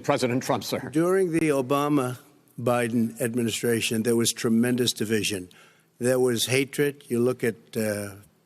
President Trump, sir. During the Obama-Biden administration, there was tremendous division. There was hatred. You look at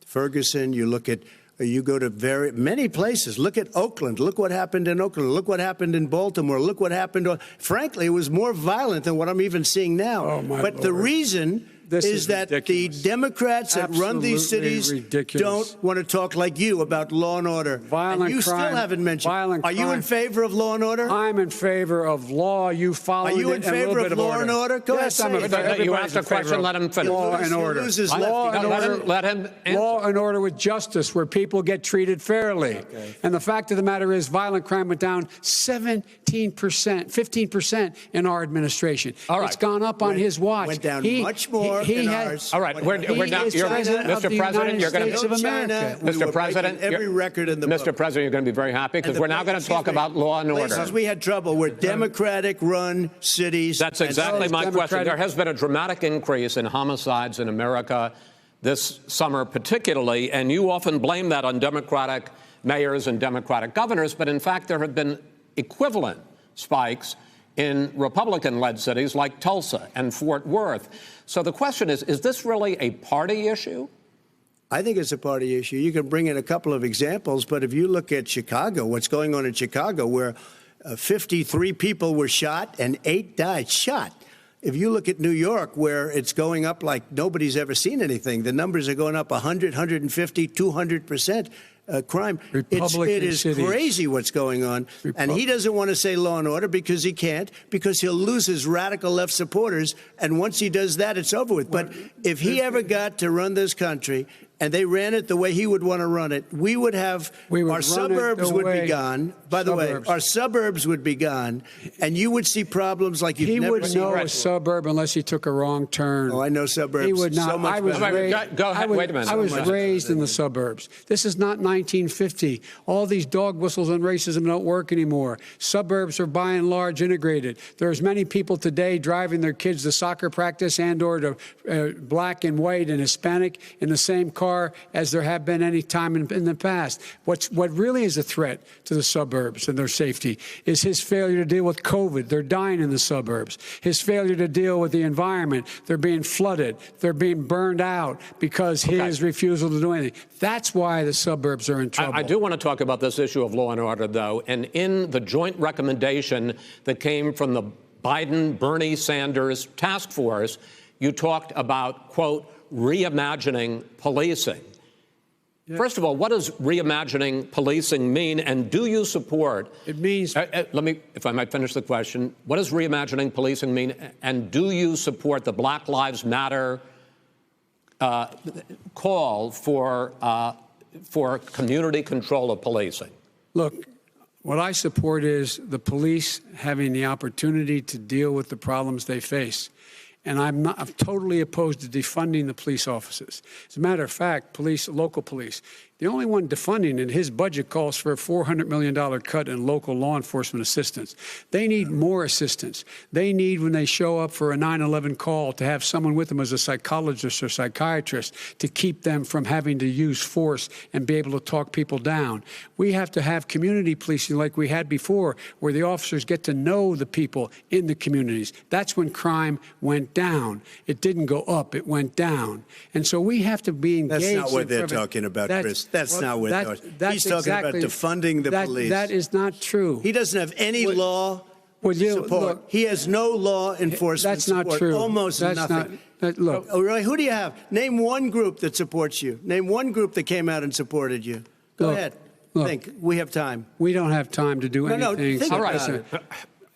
Ferguson. You go to many places. Look at Oakland. Look what happened in Oakland. Look what happened in Baltimore. Look what happened. Frankly, it was more violent than what I'm even seeing now. Oh, my but Lord. The reason is that ridiculous. the Democrats that run these cities ridiculous. don't want to talk like you about law and order. Violent and you crime, still haven't mentioned. Are you in favor of law and order? I'm in favor of law. You follow it. Are you in favor of law and order? Go yes, ahead. I'm in favor. You asked a question. Let him finish. Law and order. Let him answer. Law and order with justice, where people get treated fairly. Okay. And the fact of the matter is, violent crime went down 17%, 15% in our administration. All right. It's gone up on his watch. Went down much more in ours. All right, we're now. Mr. President, you're going to. Mr. President, every record in the book. Mr. President, you're going to be very happy because we're now going to talk about law and order. Places we had trouble were Democratic-run cities. That's exactly my question. There has been a dramatic increase in homicides in America this summer, particularly, and you often blame that on Democratic mayors and Democratic governors, but in fact, there have been equivalent spikes in Republican-led cities like Tulsa and Fort Worth. So the question is this really a party issue? I think it's a party issue. You can bring in a couple of examples, but if you look at Chicago, what's going on in Chicago, where 53 people were shot and 8 died shot. If you look at New York, where it's going up like nobody's ever seen anything, the numbers are going up 100, 150, 200%. Crime. It is crazy what's going on. And he doesn't want to say law and order because he can't, because he'll lose his radical left supporters. And once he does that, it's over with. But if he ever got to run this country and they ran it the way he would want to run it, our suburbs would be gone. By the way, our suburbs would be gone, and you would see problems like you've never seen. He would know a suburb unless he took a wrong turn. Oh, I know suburbs. He would not. So much Go ahead. Wait a minute. I was raised in the suburbs. This is not 1950. All these dog whistles on racism don't work anymore. Suburbs are by and large integrated. There's many people today driving their kids to soccer practice and or to black and white and Hispanic in the same car as there have been any time in the past. What really is a threat to the suburbs and their safety is his failure to deal with COVID. They're dying in the suburbs. His failure to deal with the environment. They're being flooded. They're being burned out because his refusal to do anything. That's why the suburbs are in trouble. I do want to talk about this issue of law and order, though. And in the joint recommendation that came from the Biden-Bernie Sanders task force, you talked about, quote, reimagining policing. Yeah. First of all, what does reimagining policing mean, and do you support? It means. Let me, if I might finish the question. What does reimagining policing mean, and do you support the Black Lives Matter call for community control of policing? Look, what I support is the police having the opportunity to deal with the problems they face. And I'm totally opposed to defunding the police offices. As a matter of fact, local police, the only one defunding it, his budget calls for a $400 million cut in local law enforcement assistance. They need more assistance. They need, when they show up for a 9/11 call, to have someone with them as a psychologist or psychiatrist to keep them from having to use force and be able to talk people down. We have to have community policing like we had before, where the officers get to know the people in the communities. That's when crime went down. It didn't go up, it went down. And so we have to be engaged. That's not what they're talking about, Chris. That's not what he's talking about, defunding the police. That is not true. He doesn't have any law support. Look, he has no law enforcement support. That's not true. Almost nothing. Look. Oh, really? Who do you have? Name one group that supports you. Name one group that came out and supported you. Go ahead. Look, think. We have time. We don't have time to do anything. No, think about it.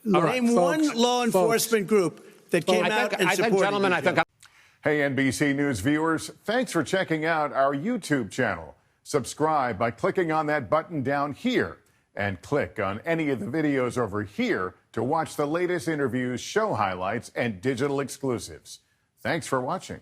Name one law enforcement group that came out and supported you. Hey, NBC News viewers, thanks for checking out our YouTube channel. Subscribe by clicking on that button down here and click on any of the videos over here to watch the latest interviews, show highlights, and digital exclusives. Thanks for watching.